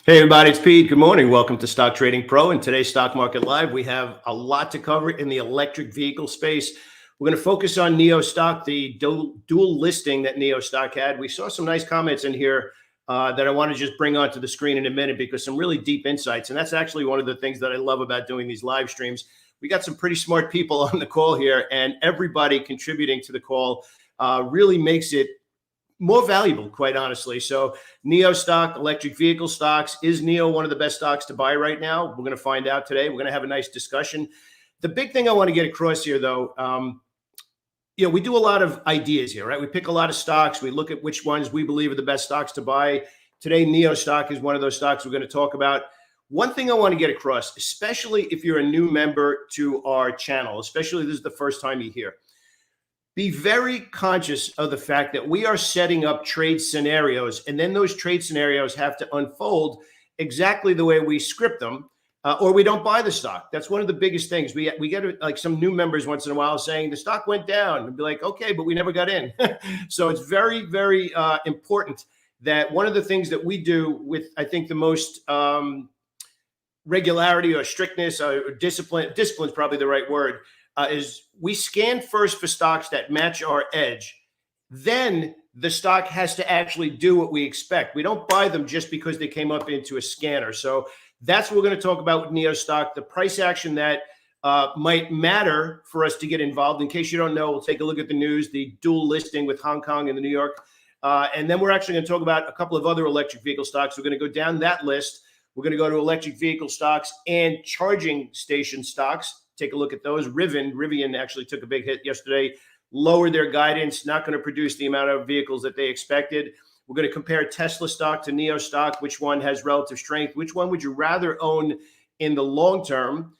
Hey everybody, it's Pete. Good morning. Welcome to Stock Trading Pro. In today's Stock Market Live, we have a lot to cover in the electric vehicle space. We're going to focus on NIO Stock, the dual listing that NIO Stock had. We saw some nice comments in here that I want to just bring onto the screen in a minute because some really deep insights. And that's actually one of the things that I love about doing these live streams. We got some pretty smart people on the call here, and everybody contributing to the call really makes it more valuable, quite honestly. So NIO Stock, electric vehicle stocks, is NIO one of the best stocks to buy right now? We're going to find out today. We're going to have a nice discussion. The big thing I want to get across here, though, we do a lot of ideas here, right? We pick a lot of stocks. We look at which ones we believe are the best stocks to buy. Today, NIO Stock is one of those stocks we're going to talk about. One thing I want to get across, especially if you're a new member to our channel, especially if this is the first time you're here, be very conscious of the fact that we are setting up trade scenarios, and then those trade scenarios have to unfold exactly the way we script them, or we don't buy the stock. That's one of the biggest things. We get like some new members once in a while saying the stock went down, and be like, okay, but we never got in. So it's very, very important that one of the things that we do with, I think, the most regularity or strictness or discipline is probably the right word, is we scan first for stocks that match our edge. Then the stock has to actually do what we expect. We don't buy them just because they came up into a scanner. So that's what we're going to talk about with NIO Stock, the price action that might matter for us to get involved. In case you don't know, we'll take a look at the news, the dual listing with Hong Kong and the New York. And then we're actually going to talk about a couple of other electric vehicle stocks. We're going to go down that list. We're going to go to electric vehicle stocks and charging station stocks. Take a look at those. Rivian actually took a big hit yesterday, lowered their guidance, not going to produce the amount of vehicles that they expected. We're going to compare Tesla stock to NIO stock. Which one has relative strength? Which one would you rather own in the long term?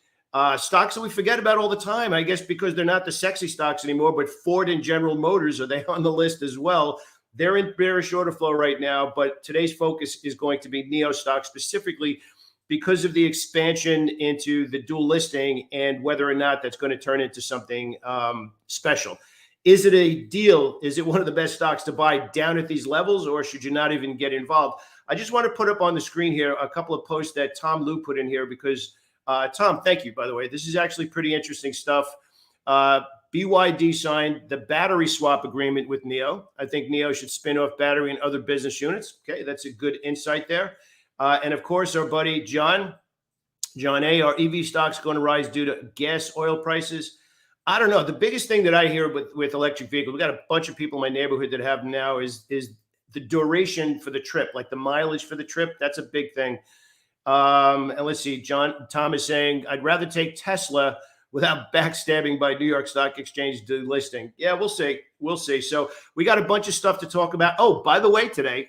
Stocks that we forget about all the time, I guess, because they're not the sexy stocks anymore, but Ford and General Motors, are they on the list as well? They're in bearish order flow right now, but today's focus is going to be NIO stock specifically because of the expansion into the dual listing and whether or not that's going to turn into something special. Is it a deal? Is it one of the best stocks to buy down at these levels, or should you not even get involved? I just want to put up on the screen here a couple of posts that Tom Liu put in here because, Tom, thank you, by the way. This is actually pretty interesting stuff. BYD signed the battery swap agreement with NIO. I think NIO should spin off battery and other business units. Okay, that's a good insight there. And of course, our buddy John A., our EV stocks going to rise due to gas oil prices. I don't know. The biggest thing that I hear with electric vehicles, we got a bunch of people in my neighborhood that have them now, is the duration for the trip, like the mileage for the trip. That's a big thing. And let's see, Tom is saying, I'd rather take Tesla without backstabbing by New York Stock Exchange delisting. Yeah, we'll see. We'll see. So we got a bunch of stuff to talk about. Oh, by the way, today,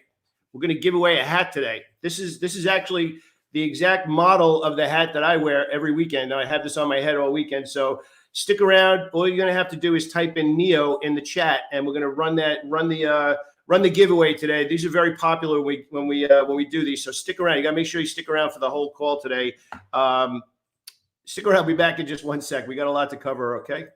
we're going to give away a hat today. This is actually the exact model of the hat that I wear every weekend. I have this on my head all weekend. So stick around. All you're going to have to do is type in NIO in the chat, and we're going to run the giveaway today. These are very popular when we do these. So stick around. You got to make sure you stick around for the whole call today. Stick around. I'll be back in just one sec. We got a lot to cover. Okay.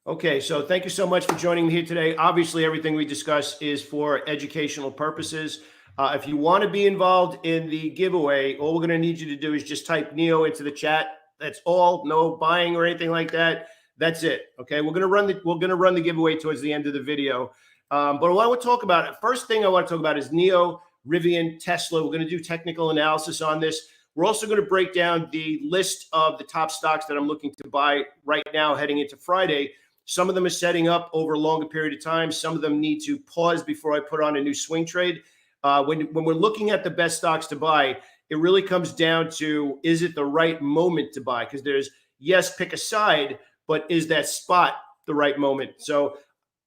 Okay, so thank you so much for joining me here today. Obviously, everything we discuss is for educational purposes. If you want to be involved in the giveaway, all we're going to need you to do is just type NIO into the chat. That's all. No buying or anything like that. That's it. Okay, we're going to run the giveaway towards the end of the video. But what I want to talk about, first thing I want to talk about is NIO, Rivian, Tesla. We're going to do technical analysis on this. We're also going to break down the list of the top stocks that I'm looking to buy right now heading into Friday. Some of them are setting up over a longer period of time. Some of them need to pause before I put on a new swing trade. When we're looking at the best stocks to buy, it really comes down to, is it the right moment to buy? Because there's, yes, pick a side, but is that spot the right moment? So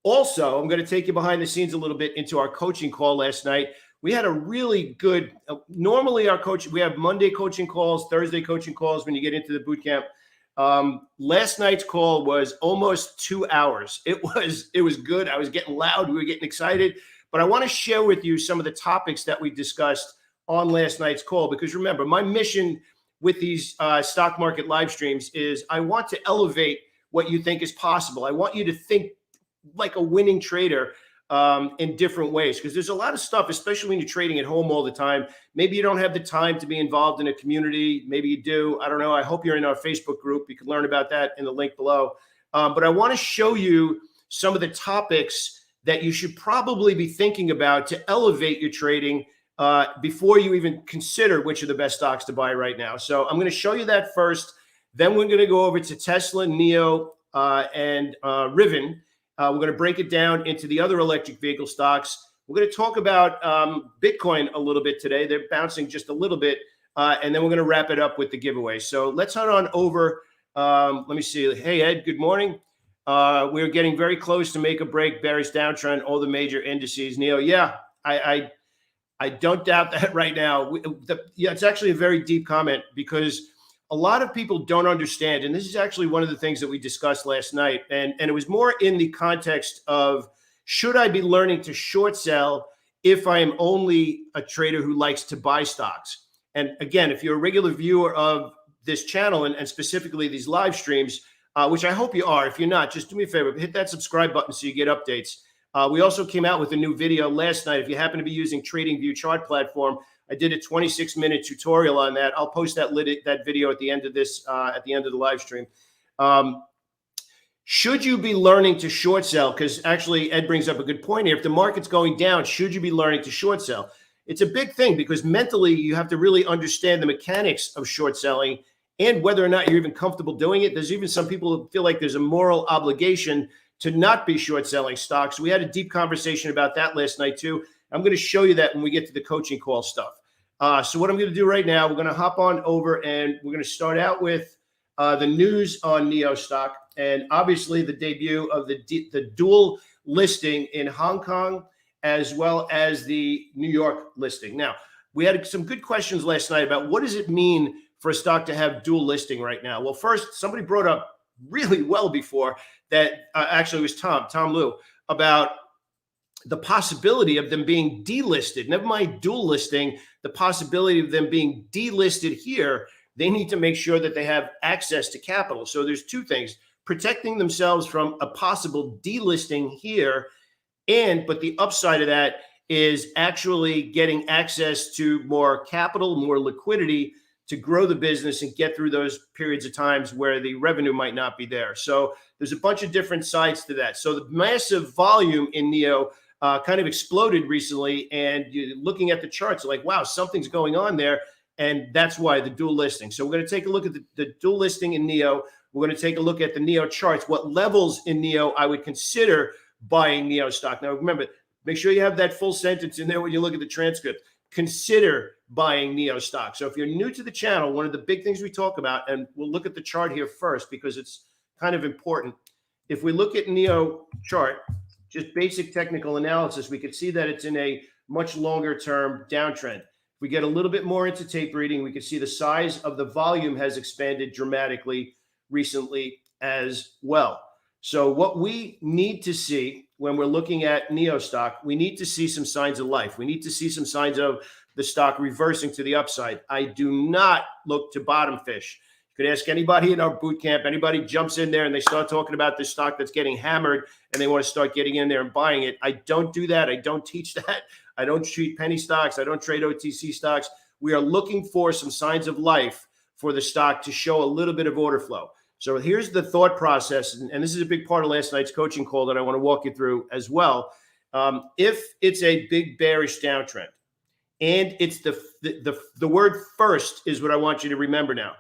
also, I'm going to take you behind the scenes a little bit into our coaching call last night. We had a really good, normally our coach, we have Monday coaching calls, Thursday coaching calls when you get into the boot camp. Last night's call was almost 2 hours. It was good. I was getting loud. We were getting excited, but I want to share with you some of the topics that we discussed on last night's call, because remember, my mission with these stock market live streams is I want to elevate what you think is possible. I want you to think like a winning trader. in different ways, because there's a lot of stuff, especially when you're trading at home all the time. Maybe you don't have the time to be involved in a community. Maybe you do. I don't know. I hope you're in our Facebook group. You can learn about that in the link below. But I want to show you some of the topics that you should probably be thinking about to elevate your trading before you even consider which are the best stocks to buy right now. So I'm going to show you that first. Then we're going to go over to Tesla, NIO, and Rivian. We're going to break it down into the other electric vehicle stocks. We're going to talk about Bitcoin a little bit today. They're bouncing just a little bit. And then we're going to wrap it up with the giveaway. So let's head on over. Let me see. Hey, Ed, good morning. We're getting very close to make a break, bearish downtrend, all the major indices. NIO, yeah, I don't doubt that right now. Yeah, it's actually a very deep comment, because a lot of people don't understand, and this is actually one of the things that we discussed last night, and it was more in the context of, should I be learning to short sell if I am only a trader who likes to buy stocks? And again, if you're a regular viewer of this channel and specifically these live streams, which I hope you are, if you're not, just do me a favor, hit that subscribe button so you get updates. We also came out with a new video last night. If you happen to be using TradingView chart platform, I did a 26-minute tutorial on that. I'll post that video at the end of this, at the end of the live stream. Should you be learning to short sell? Because actually, Ed brings up a good point here. If the market's going down, should you be learning to short sell? It's a big thing, because mentally you have to really understand the mechanics of short selling and whether or not you're even comfortable doing it. There's even some people who feel like there's a moral obligation to not be short selling stocks. We had a deep conversation about that last night too. I'm going to show you that when we get to the coaching call stuff. So what I'm going to do right now, we're going to hop on over and we're going to start out with the news on NIO stock, and obviously the debut of the dual listing in Hong Kong, as well as the New York listing. Now, we had some good questions last night about what does it mean for a stock to have dual listing right now. Well, first, somebody brought up really well before that, actually it was Tom Liu, about the possibility of them being delisted. Never mind dual listing, the possibility of them being delisted here. They need to make sure that they have access to capital. So there's two things: protecting themselves from a possible delisting here, but the upside of that is actually getting access to more capital, more liquidity to grow the business and get through those periods of times where the revenue might not be there. So there's a bunch of different sides to that. So the massive volume in NIO kind of exploded recently, and you're looking at the charts like, wow, something's going on there. And that's why the dual listing. So we're going to take a look at the dual listing in NIO. We're going to take a look at the NIO charts, what levels in NIO I would consider buying NIO stock. Now, remember, make sure you have that full sentence in there when you look at the transcript. Consider buying NIO stock. So if you're new to the channel, one of the big things we talk about, and we'll look at the chart here first because it's kind of important. If we look at NIO chart, just basic technical analysis, we could see that it's in a much longer term downtrend. If we get a little bit more into tape reading, we can see the size of the volume has expanded dramatically recently as well. So what we need to see when we're looking at NIO stock, we need to see some signs of life. We need to see some signs of the stock reversing to the upside. I do not look to bottom fish. You could ask anybody in our boot camp, anybody jumps in there and they start talking about this stock that's getting hammered and they want to start getting in there and buying it. I don't do that. I don't teach that. I don't treat penny stocks. I don't trade OTC stocks. We are looking for some signs of life for the stock to show a little bit of order flow. So here's the thought process, and this is a big part of last night's coaching call that I want to walk you through as well. If it's a big bearish downtrend, and it's the word first is what I want you to remember now.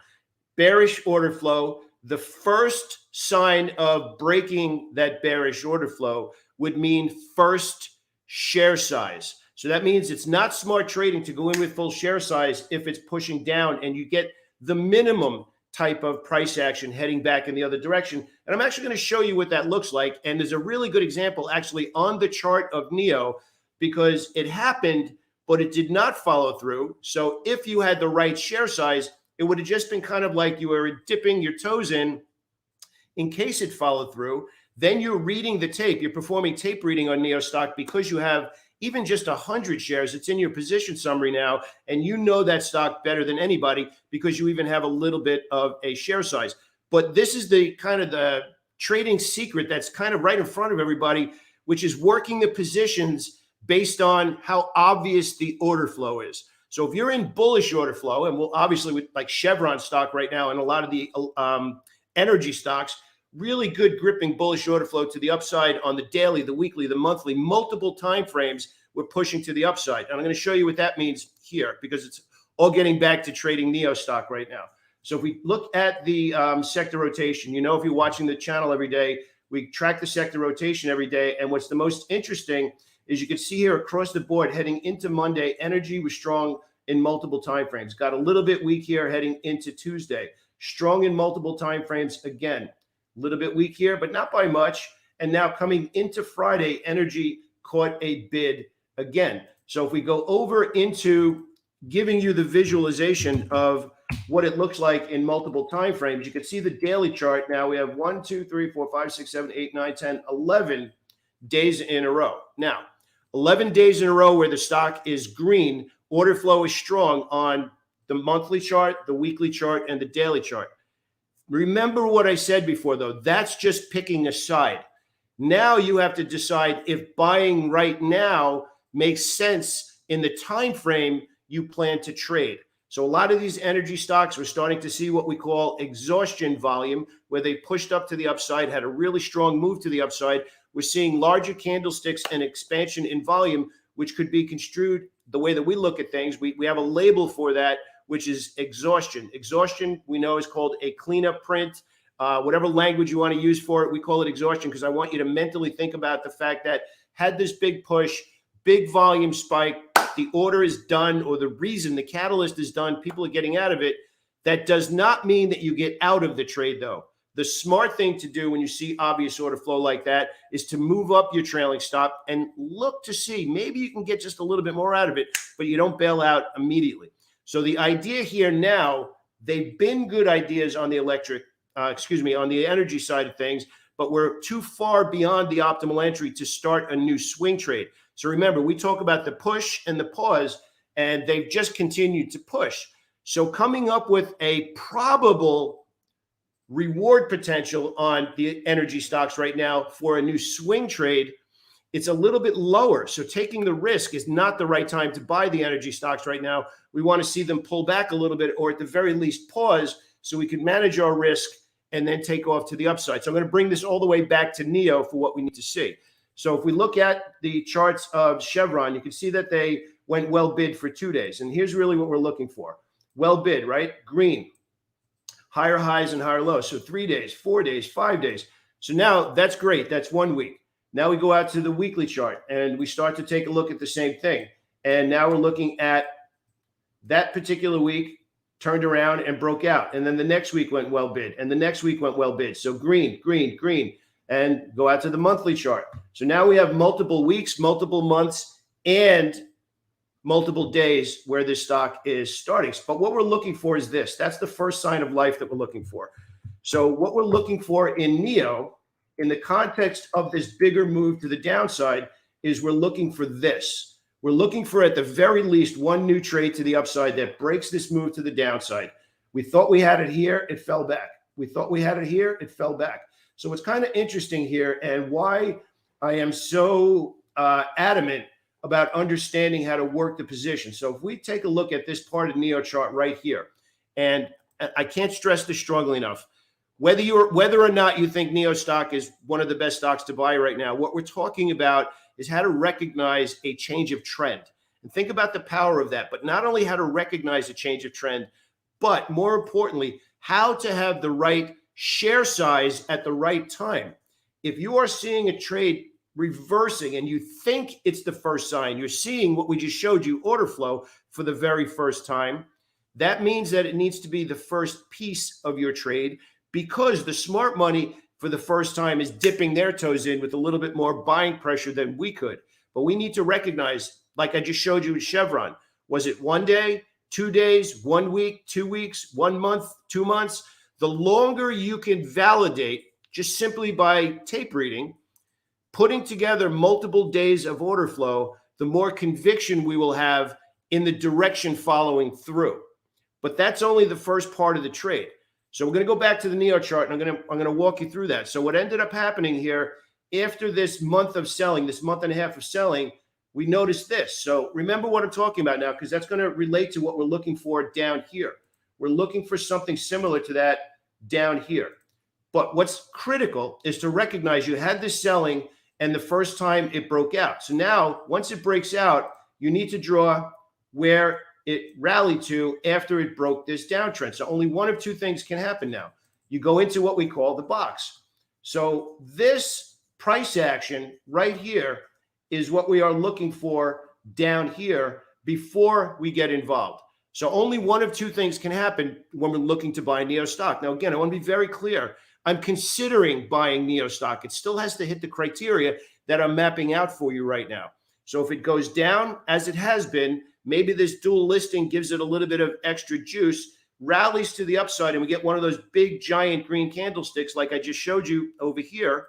Bearish order flow, the first sign of breaking that bearish order flow would mean first share size. So that means it's not smart trading to go in with full share size if it's pushing down and you get the minimum type of price action heading back in the other direction. And I'm actually going to show you what that looks like. And there's a really good example actually on the chart of NIO, because it happened, but it did not follow through. So if you had the right share size, it would have just been kind of like you were dipping your toes in case it followed through. Then you're reading the tape. You're performing tape reading on NIO stock because you have even just 100 shares. It's in your position summary now, and you know that stock better than anybody because you even have a little bit of a share size. But this is the kind of the trading secret that's kind of right in front of everybody, which is working the positions based on how obvious the order flow is. So if you're in bullish order flow, and we'll obviously with like Chevron stock right now and a lot of the energy stocks, really good gripping bullish order flow to the upside on the daily, the weekly, the monthly, multiple time frames, we're pushing to the upside. And I'm going to show you what that means here, because it's all getting back to trading NIO stock right now. So if we look at the sector rotation, you know, if you're watching the channel every day, we track the sector rotation every day. And what's the most interesting is you can see here across the board heading into Monday, energy was strong in multiple time frames. Got a little bit weak here heading into Tuesday. Strong in multiple time frames again. A little bit weak here, but not by much. And now coming into Friday, energy caught a bid again. So if we go over into giving you the visualization of what it looks like in multiple time frames, you can see the daily chart. Now we have 1, 2, 3, 4, 5, 6, 7, 8, 9, 10, 11 days in a row. Now, 11 days in a row where the stock is green, order flow is strong on the monthly chart, the weekly chart, and the daily chart. Remember what I said before, though. That's just picking a side. Now you have to decide if buying right now makes sense in the time frame you plan to trade. So a lot of these energy stocks, we're starting to see what we call exhaustion volume, where they pushed up to the upside, had a really strong move to the upside. We're seeing larger candlesticks and expansion in volume, which could be construed the way that we look at things. We have a label for that, which is exhaustion. Exhaustion, we know, is called a cleanup print. Whatever language you want to use for it, we call it exhaustion, because I want you to mentally think about the fact that had this big push, big volume spike, the order is done, or the reason, the catalyst is done, people are getting out of it. That does not mean that you get out of the trade, though. The smart thing to do when you see obvious order flow like that is to move up your trailing stop and look to see maybe you can get just a little bit more out of it, but you don't bail out immediately. So the idea here now, they've been good ideas on the on the energy side of things, but we're too far beyond the optimal entry to start a new swing trade. So remember, we talk about the push and the pause, and they've just continued to push. So coming up with a probable reward potential on the energy stocks right now for a new swing trade, it's a little bit lower. So taking the risk is not the right time to buy the energy stocks right now. We want to see them pull back a little bit, or at the very least pause, so we can manage our risk and then take off to the upside. So I'm going to bring this all the way back to NIO for what we need to see. So if we look at the charts of Chevron, you can see that they went well bid for 2 days. And here's really what we're looking for. Well bid, right? Green, higher highs and higher lows. So 3 days, 4 days, 5 days. So now that's great. That's 1 week. Now we go out to the weekly chart and we start to take a look at the same thing. And now we're looking at that particular week turned around and broke out. And then the next week went well bid. And the next week went well bid. So green, green, green. And go out to the monthly chart. So now we have multiple weeks, multiple months, and multiple days where this stock is starting. But what we're looking for is this. That's the first sign of life that we're looking for. So what we're looking for in NIO, in the context of this bigger move to the downside, is we're looking for this. We're looking for, at the very least, one new trade to the upside that breaks this move to the downside. We thought we had it here. It fell back. We thought we had it here. It fell back. So it's kind of interesting here, and why I am so adamant about understanding how to work the position. So if we take a look at this part of the NIO chart right here, and I can't stress this strongly enough, whether or not you think NIO stock is one of the best stocks to buy right now, what we're talking about is how to recognize a change of trend. And think about the power of that, but not only how to recognize a change of trend, but more importantly, how to have the right share size at the right time. If you are seeing a trade reversing and you think it's the first sign, you're seeing what we just showed you, order flow, for the very first time, that means that it needs to be the first piece of your trade, because the smart money for the first time is dipping their toes in with a little bit more buying pressure than we could. But we need to recognize, like I just showed you with Chevron, was it 1 day, 2 days, 1 week, 2 weeks, 1 month, 2 months? The longer you can validate just simply by tape reading, putting together multiple days of order flow, the more conviction we will have in the direction following through. But that's only the first part of the trade. So we're going to go back to the NIO chart, and I'm going to walk you through that. So what ended up happening here after this month of selling, this month and a half of selling, we noticed this. So remember what I'm talking about now, because that's going to relate to what we're looking for down here. We're looking for something similar to that down here. But what's critical is to recognize you had this selling and the first time it broke out. So now, once it breaks out, you need to draw where it rallied to after it broke this downtrend. So only one of two things can happen now. You go into what we call the box. So this price action right here is what we are looking for down here before we get involved. So only one of two things can happen when we're looking to buy NIO stock. Now, again, I want to be very clear. I'm considering buying NIO stock. It still has to hit the criteria that I'm mapping out for you right now. So if it goes down, as it has been, maybe this dual listing gives it a little bit of extra juice, rallies to the upside, and we get one of those big, giant green candlesticks like I just showed you over here.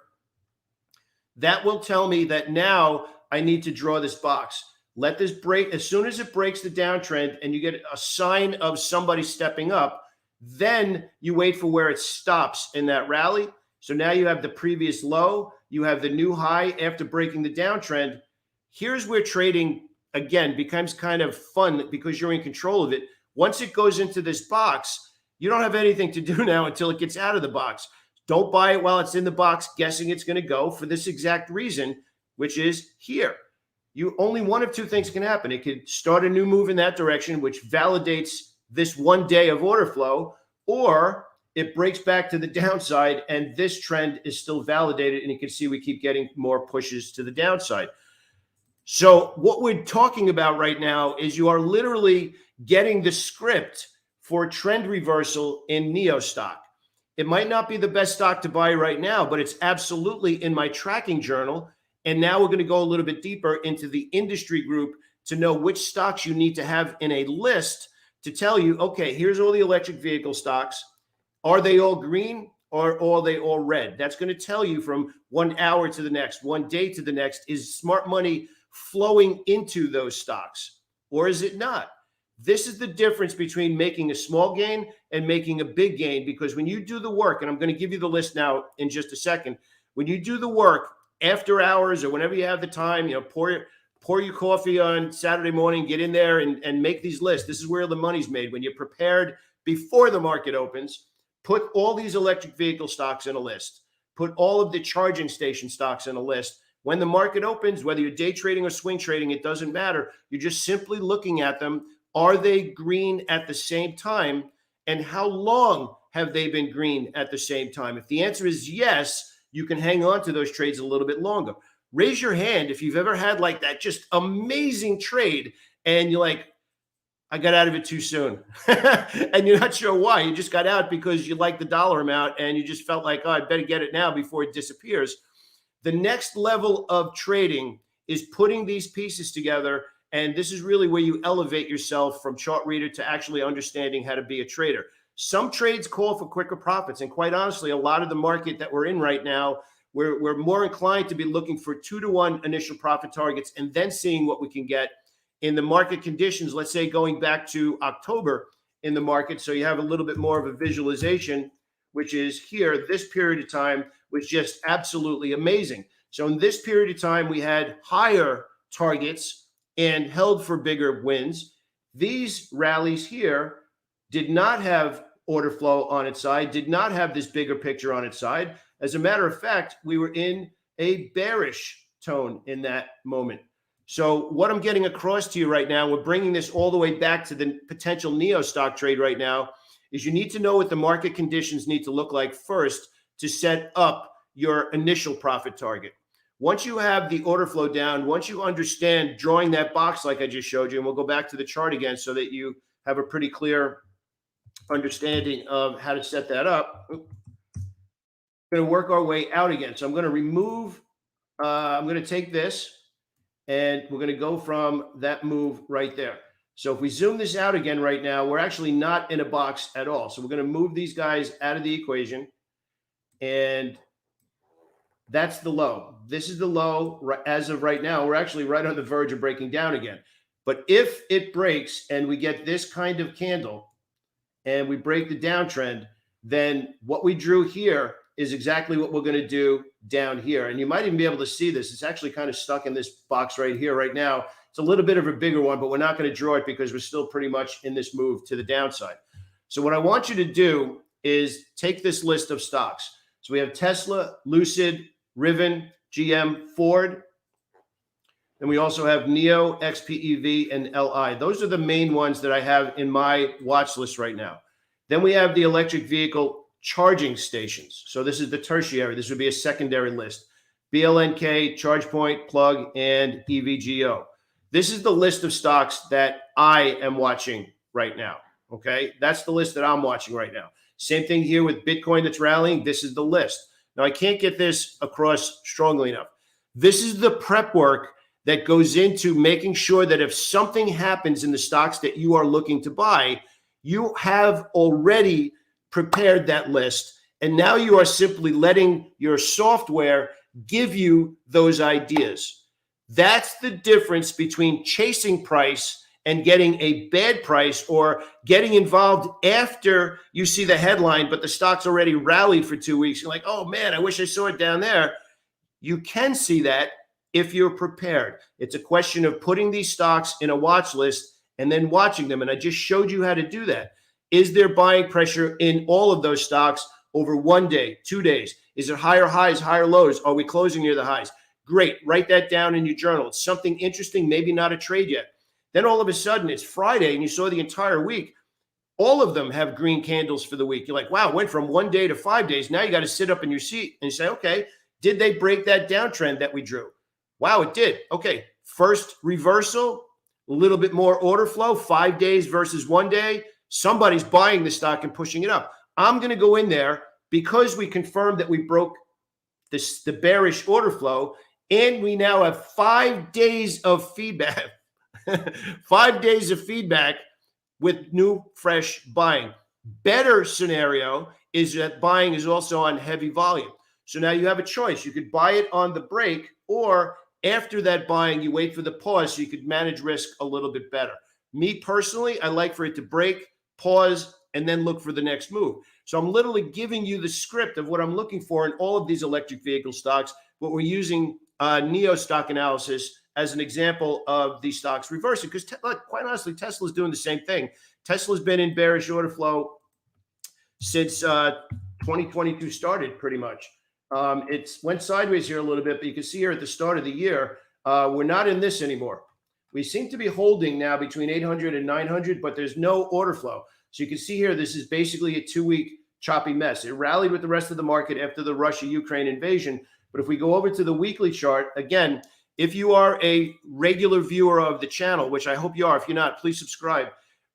That will tell me that now I need to draw this box. Let this break. As soon as it breaks the downtrend and you get a sign of somebody stepping up, then you wait for where it stops in that rally. So now you have the previous low, you have the new high after breaking the downtrend. Here's where trading, again, becomes kind of fun because you're in control of it. Once it goes into this box, you don't have anything to do now until it gets out of the box. Don't buy it while it's in the box, guessing it's going to go for this exact reason, which is here. You only one of two things can happen. It could start a new move in that direction, which validates this 1 day of order flow, or it breaks back to the downside and this trend is still validated. And you can see we keep getting more pushes to the downside. So what we're talking about right now is you are literally getting the script for trend reversal in NIO stock. It might not be the best stock to buy right now, but it's absolutely in my tracking journal. And now we're going to go a little bit deeper into the industry group to know which stocks you need to have in a list to tell you, okay, here's all the electric vehicle stocks. Are they all green or are they all red? That's going to tell you from 1 hour to the next, 1 day to the next, is smart money flowing into those stocks or is it not? This is the difference between making a small gain and making a big gain, because when you do the work, and I'm going to give you the list now in just a second, when you do the work after hours or whenever you have the time, you know, pour your coffee on Saturday morning, get in there and make these lists. This is where the money's made. When you're prepared before the market opens, put all these electric vehicle stocks in a list. Put all of the charging station stocks in a list. When the market opens, whether you're day trading or swing trading, it doesn't matter. You're just simply looking at them. Are they green at the same time? And how long have they been green at the same time? If the answer is yes, you can hang on to those trades a little bit longer. Raise your hand if you've ever had like that just amazing trade and you're like, I got out of it too soon. And you're not sure why. You just got out because you like the dollar amount and you just felt like, oh, I better get it now before it disappears. The next level of trading is putting these pieces together. And this is really where you elevate yourself from chart reader to actually understanding how to be a trader. Some trades call for quicker profits. And quite honestly, a lot of the market that we're in right now, we're more inclined to be looking for 2-to-1 initial profit targets and then seeing what we can get in the market conditions, let's say going back to October in the market. So you have a little bit more of a visualization, which is here. This period of time was just absolutely amazing. So in this period of time, we had higher targets and held for bigger wins. These rallies here did not have order flow on its side, did not have this bigger picture on its side. As a matter of fact, we were in a bearish tone in that moment. So what I'm getting across to you right now, we're bringing this all the way back to the potential NIO stock trade right now, is you need to know what the market conditions need to look like first to set up your initial profit target. Once you have the order flow down, once you understand drawing that box like I just showed you, and we'll go back to the chart again so that you have a pretty clear understanding of how to set that up. We're going to work our way out again. So I'm going to remove, I'm going to take this and we're going to go from that move right there. So if we zoom this out again right now, we're actually not in a box at all. So we're going to move these guys out of the equation. And that's the low. This is the low as of right now. We're actually right on the verge of breaking down again. But if it breaks and we get this kind of candle and we break the downtrend, then what we drew here is exactly what we're going to do down here. And you might even be able to see this. It's actually kind of stuck in this box right here right now. It's a little bit of a bigger one, but we're not going to draw it because we're still pretty much in this move to the downside. So what I want you to do is take this list of stocks. So we have Tesla, Lucid, Rivian, GM, Ford. And we also have NIO, XPEV, and LI. Those are the main ones that I have in my watch list right now. Then we have the electric vehicle charging stations. So this is the tertiary. This would be a secondary list. BLNK, ChargePoint, Plug, and EVGO. This is the list of stocks that I am watching right now. Okay, that's the list that I'm watching right now. Same thing here with Bitcoin that's rallying. This is the list. Now, I can't get this across strongly enough. This is the prep work that goes into making sure that if something happens in the stocks that you are looking to buy, you have already prepared that list. And now you are simply letting your software give you those ideas. That's the difference between chasing price and getting a bad price, or getting involved after you see the headline, but the stock's already rallied for 2 weeks. You're like, oh man, I wish I saw it down there. You can see that if you're prepared. It's a question of putting these stocks in a watch list and then watching them. And I just showed you how to do that. Is there buying pressure in all of those stocks over 1 day, 2 days? Is it higher highs, higher lows? Are we closing near the highs? Great. Write that down in your journal. It's something interesting, maybe not a trade yet. Then all of a sudden it's Friday and you saw the entire week. All of them have green candles for the week. You're like, wow, it went from 1 day to 5 days. Now you got to sit up in your seat and say, okay, did they break that downtrend that we drew? Wow, it did. Okay, first reversal, a little bit more order flow, 5 days versus 1 day. Somebody's buying the stock and pushing it up. I'm going to go in there because we confirmed that we broke the bearish order flow, and we now have 5 days of feedback. 5 days of feedback with new, fresh buying. Better scenario is that buying is also on heavy volume. So now you have a choice. You could buy it on the break, or after that buying, you wait for the pause so you could manage risk a little bit better. Me personally, I like for it to break, pause, and then look for the next move. So I'm literally giving you the script of what I'm looking for in all of these electric vehicle stocks, but we're using NIO Stock Analysis as an example of these stocks reversing, because quite honestly, Tesla's doing the same thing. Tesla's been in bearish order flow since 2022 started, pretty much. It's went sideways here a little bit, but you can see here at the start of the year, we're not in this anymore. We seem to be holding now between 800 and 900, but there's no order flow. So you can see here, this is basically a 2-week choppy mess. It rallied with the rest of the market after the Russia-Ukraine invasion. But if we go over to the weekly chart, again, if you are a regular viewer of the channel, which I hope you are, if you're not, please subscribe.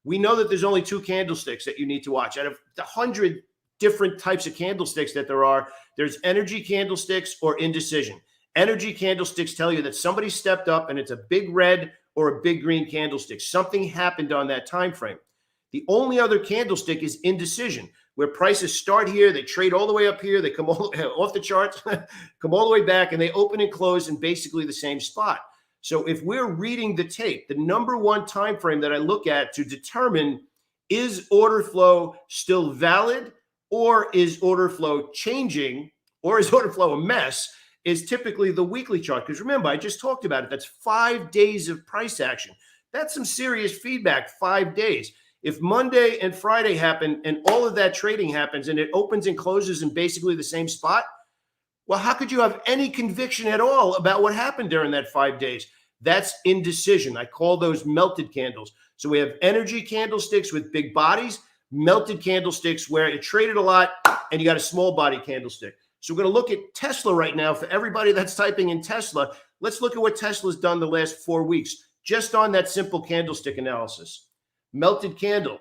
We know that there's only 2 candlesticks that you need to watch. Out of the 100 different types of candlesticks that there are, there's energy candlesticks or indecision. Energy candlesticks tell you that somebody stepped up and it's a big red or a big green candlestick. Something happened on that time frame. The only other candlestick is indecision, where prices start here, they trade all the way up here, they come all off the charts, come all the way back, and they open and close in basically the same spot. So if we're reading the tape, the number one time frame that I look at to determine, is order flow still valid, or is order flow changing, or is order flow a mess, is typically the weekly chart. Because remember, I just talked about it. That's 5 days of price action. That's some serious feedback, 5 days. If Monday and Friday happen and all of that trading happens and it opens and closes in basically the same spot, well, how could you have any conviction at all about what happened during that 5 days? That's indecision. I call those melted candles. So we have energy candlesticks with big bodies, melted candlesticks where it traded a lot and you got a small body candlestick. So we're going to look at Tesla right now. For everybody that's typing in Tesla, let's look at what Tesla's done the last 4 weeks, just on that simple candlestick analysis. Melted candle,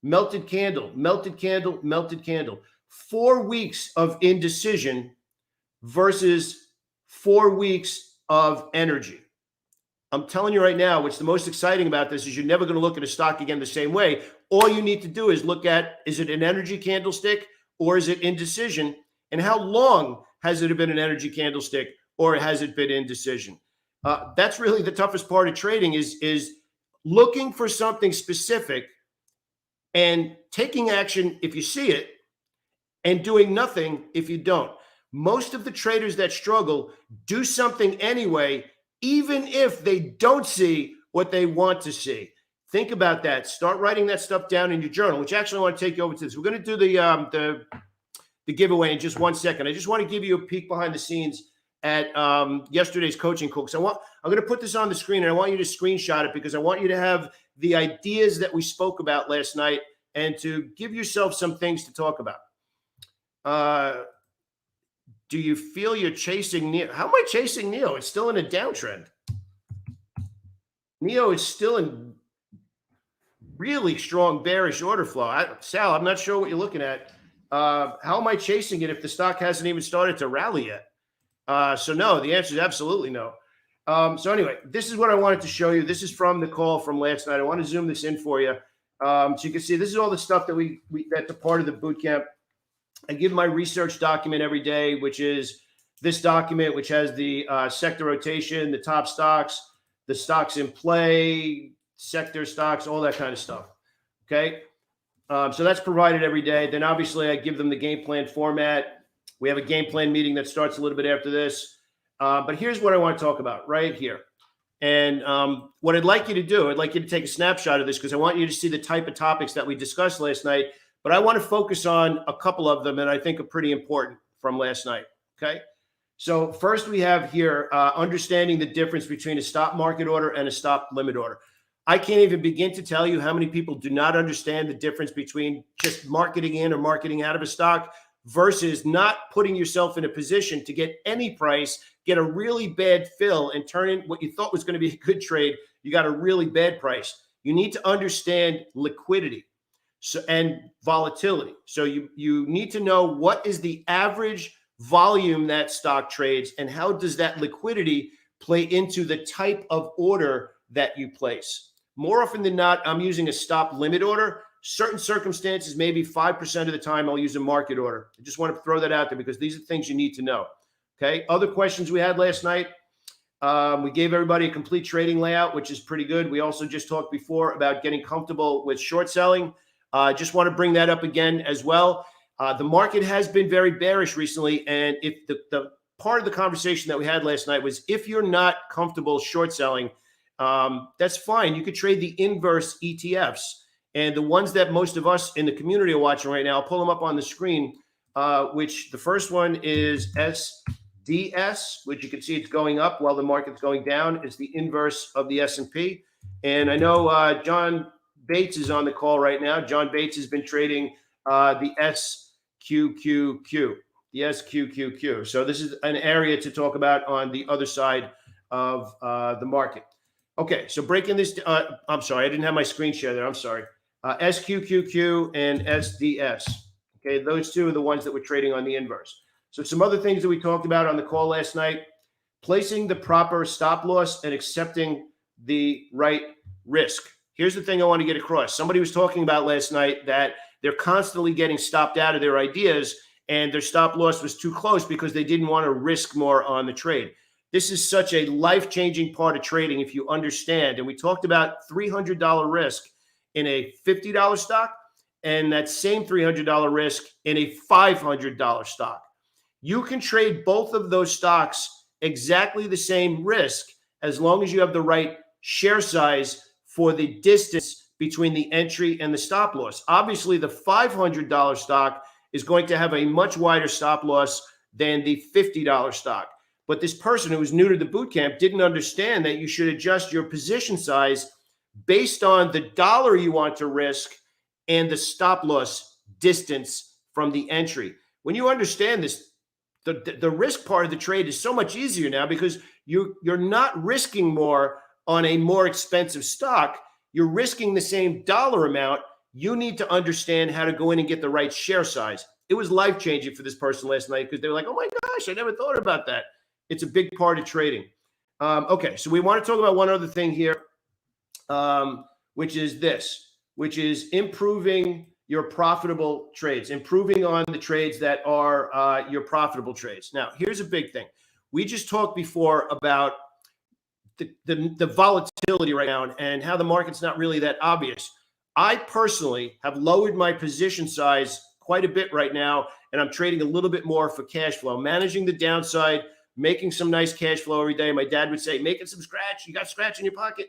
melted candle, melted candle, melted candle. 4 weeks of indecision versus 4 weeks of energy. I'm telling you right now, what's the most exciting about this is you're never going to look at a stock again the same way. All you need to do is look at, is it an energy candlestick or is it indecision? And how long has it been an energy candlestick or has it been indecision? That's really the toughest part of trading is looking for something specific and taking action if you see it, and doing nothing if you don't. Most of the traders that struggle do something anyway, even if they don't see what they want to see. Think about that. Start writing that stuff down in your journal, which actually I want to take you over to this. We're going to do the giveaway in just 1 second. I just want to give you a peek behind the scenes at yesterday's coaching call. I'm going to put this on the screen, and I want you to screenshot it because I want you to have the ideas that we spoke about last night and to give yourself some things to talk about. Do you feel you're chasing NIO? How am I chasing NIO? It's still in a downtrend. NIO is still in really strong bearish order flow. Sal, I'm not sure what you're looking at. How am I chasing it if the stock hasn't even started to rally yet? So no, the answer is absolutely no. So anyway, this is what I wanted to show you. This is from the call from last night. I want to zoom this in for you. So you can see this is all the stuff that that's a part of the boot camp. I give my research document every day, which is this document, which has the sector rotation, the top stocks, the stocks in play, sector stocks, all that kind of stuff. Okay. So that's provided every day. Then obviously I give them the game plan format. We have a game plan meeting that starts a little bit after this. But here's what I want to talk about right here. And what I'd like you to do, I'd like you to take a snapshot of this because I want you to see the type of topics that we discussed last night. But I want to focus on a couple of them that I think are pretty important from last night. Okay. So first we have here understanding the difference between a stop market order and a stop limit order. I can't even begin to tell you how many people do not understand the difference between just marketing in or marketing out of a stock versus not putting yourself in a position to get any price, get a really bad fill, and turn in what you thought was going to be a good trade. You got a really bad price. You need to understand liquidity and volatility. So you need to know what is the average volume that stock trades and how does that liquidity play into the type of order that you place. More often than not, I'm using a stop limit order. Certain circumstances, maybe 5% of the time, I'll use a market order. I just want to throw that out there because these are things you need to know. Okay. Other questions we had last night. We gave everybody a complete trading layout, which is pretty good. We also just talked before about getting comfortable with short selling. Just want to bring that up again as well. The market has been very bearish recently. And if the part of the conversation that we had last night was if you're not comfortable short selling, that's fine. You could trade the inverse ETFs. And the ones that most of us in the community are watching right now, I'll pull them up on the screen, which the first one is SDS, which you can see it's going up while the market's going down. It's the inverse of the S&P. And I know John Bates is on the call right now. John Bates has been trading the SQQQ, the SQQQ. So this is an area to talk about on the other side of the market. Okay, so breaking this, I'm sorry, I didn't have my screen share there. I'm sorry. SQQQ and SDS. Okay, those two are the ones that we're trading on the inverse. So some other things that we talked about on the call last night, placing the proper stop loss and accepting the right risk. Here's the thing I want to get across. Somebody was talking about last night that they're constantly getting stopped out of their ideas and their stop loss was too close because they didn't want to risk more on the trade. This is such a life-changing part of trading if you understand. And we talked about $300 risk in a $50 stock and that same $300 risk in a $500 stock. You can trade both of those stocks exactly the same risk as long as you have the right share size for the distance between the entry and the stop loss. Obviously, the $500 stock is going to have a much wider stop loss than the $50 stock. But this person who was new to the boot camp didn't understand that you should adjust your position size based on the dollar you want to risk and the stop loss distance from the entry. When you understand this, the risk part of the trade is so much easier now because you're not risking more on a more expensive stock. You're risking the same dollar amount. You need to understand how to go in and get the right share size. It was life-changing for this person last night because they were like, oh my gosh, I never thought about that. It's a big part of trading. Okay, so we want to talk about one other thing here, which is improving your profitable trades, improving on the trades that are your profitable trades. Now, here's a big thing. We just talked before about the volatility right now and how the market's not really that obvious. I personally have lowered my position size quite a bit right now, and I'm trading a little bit more for cash flow, managing the downside, making some nice cash flow every day. My dad would say, making some scratch. You got scratch in your pocket.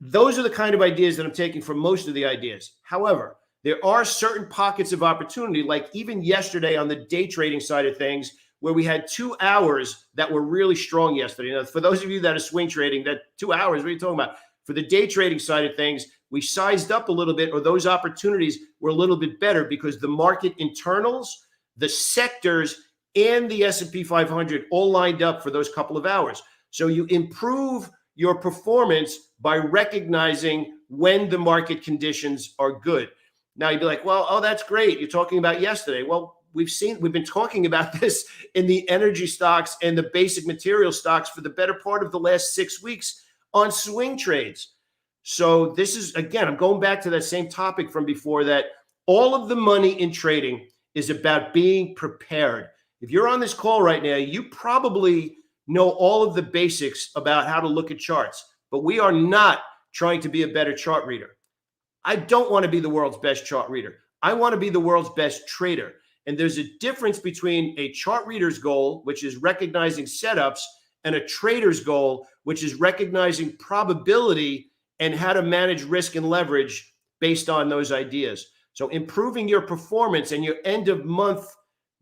Those are the kind of ideas that I'm taking from most of the ideas. However, there are certain pockets of opportunity, like even yesterday on the day trading side of things, where we had 2 hours that were really strong yesterday. Now, for those of you that are swing trading, that 2 hours, what are you talking about? For the day trading side of things, we sized up a little bit, or those opportunities were a little bit better because the market internals, the sectors, and the S&P 500 all lined up for those couple of hours. So you improve your performance by recognizing when the market conditions are good. Now you'd be like, well, oh, that's great. You're talking about yesterday. Well, we've been talking about this in the energy stocks and the basic material stocks for the better part of the last 6 weeks on swing trades. So this is, again, I'm going back to that same topic from before, that all of the money in trading is about being prepared. If you're on this call right now, you probably know all of the basics about how to look at charts, but we are not trying to be a better chart reader. I don't want to be the world's best chart reader. I want to be the world's best trader. And there's a difference between a chart reader's goal, which is recognizing setups, and a trader's goal, which is recognizing probability and how to manage risk and leverage based on those ideas. So improving your performance and your end of month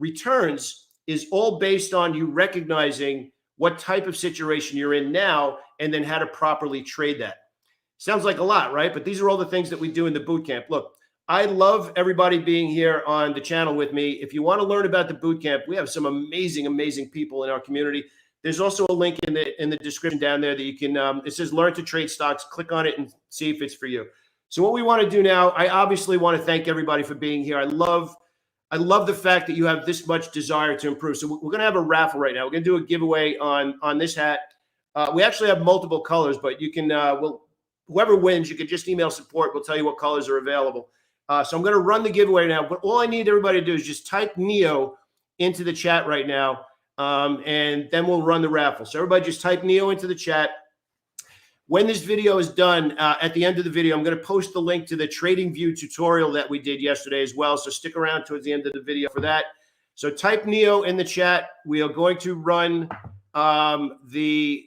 returns is all based on you recognizing what type of situation you're in now and then how to properly trade that. Sounds like a lot, right? But these are all the things that we do in the boot camp. Look, I love everybody being here on the channel with me. If you want to learn about the boot camp, we have some amazing, amazing people in our community. There's also a link in the description down there that you can, it says learn to trade stocks. Click on it and see if it's for you. So what we want to do now, I obviously want to thank everybody for being here. I love the fact that you have this much desire to improve. So we're going to have a raffle right now. We're going to do a giveaway on this hat. We actually have multiple colors, but you can, whoever wins, you can just email support. We'll tell you what colors are available. So I'm going to run the giveaway now, but all I need everybody to do is just type NIO into the chat right now, and then we'll run the raffle. So everybody just type NIO into the chat. When this video is done, at the end of the video, I'm going to post the link to the TradingView tutorial that we did yesterday as well. So stick around towards the end of the video for that. So type NIO in the chat. We are going to run the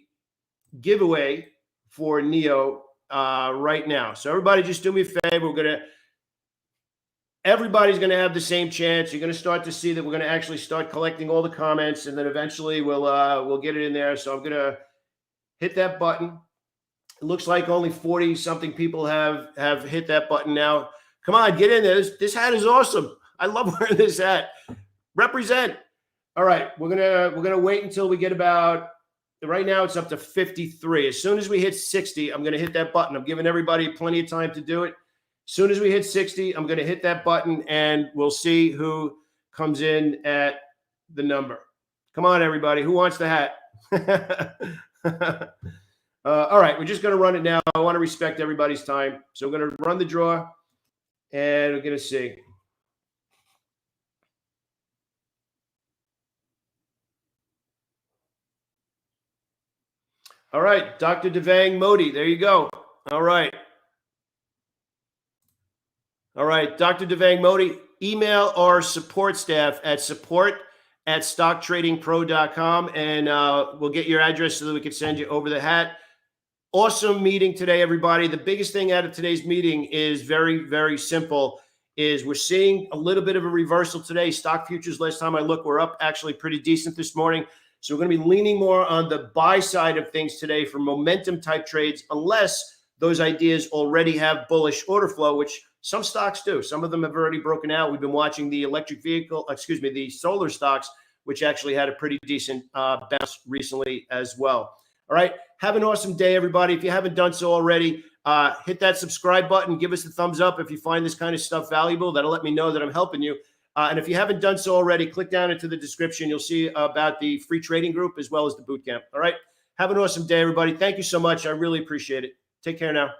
giveaway for NIO right now. So everybody just do me a favor. Everybody's going to have the same chance. You're going to start to see that we're going to actually start collecting all the comments, and then eventually we'll get it in there. So I'm going to hit that button. It looks like only 40 something people have hit that button now. Come on, get in there. This hat is awesome. I love wearing this hat. Represent. All right, we're gonna wait until we get about, right now it's up to 53. As soon as we hit 60, I'm gonna hit that button. I'm giving everybody plenty of time to do it. As soon as we hit 60, I'm gonna hit that button and we'll see who comes in at the number. Come on, everybody. Who wants the hat? All right, we're just going to run it now. I want to respect everybody's time. So we're going to run the draw, and we're going to see. All right, Dr. Devang Modi, there you go. All right. All right, Dr. Devang Modi, email our support staff at support@stocktradingpro.com, and we'll get your address so that we can send you over the hat. Awesome meeting today, everybody. The biggest thing out of today's meeting is very, very simple, is we're seeing a little bit of a reversal today. Stock futures, last time I looked, were up actually pretty decent this morning. So we're going to be leaning more on the buy side of things today for momentum type trades, unless those ideas already have bullish order flow, which some stocks do. Some of them have already broken out. We've been watching the the solar stocks, which actually had a pretty decent bounce recently as well. All right. Have an awesome day, everybody. If you haven't done so already, hit that subscribe button. Give us a thumbs up if you find this kind of stuff valuable. That'll let me know that I'm helping you. And if you haven't done so already, click down into the description. You'll see about the free trading group as well as the boot camp. All right. Have an awesome day, everybody. Thank you so much. I really appreciate it. Take care now.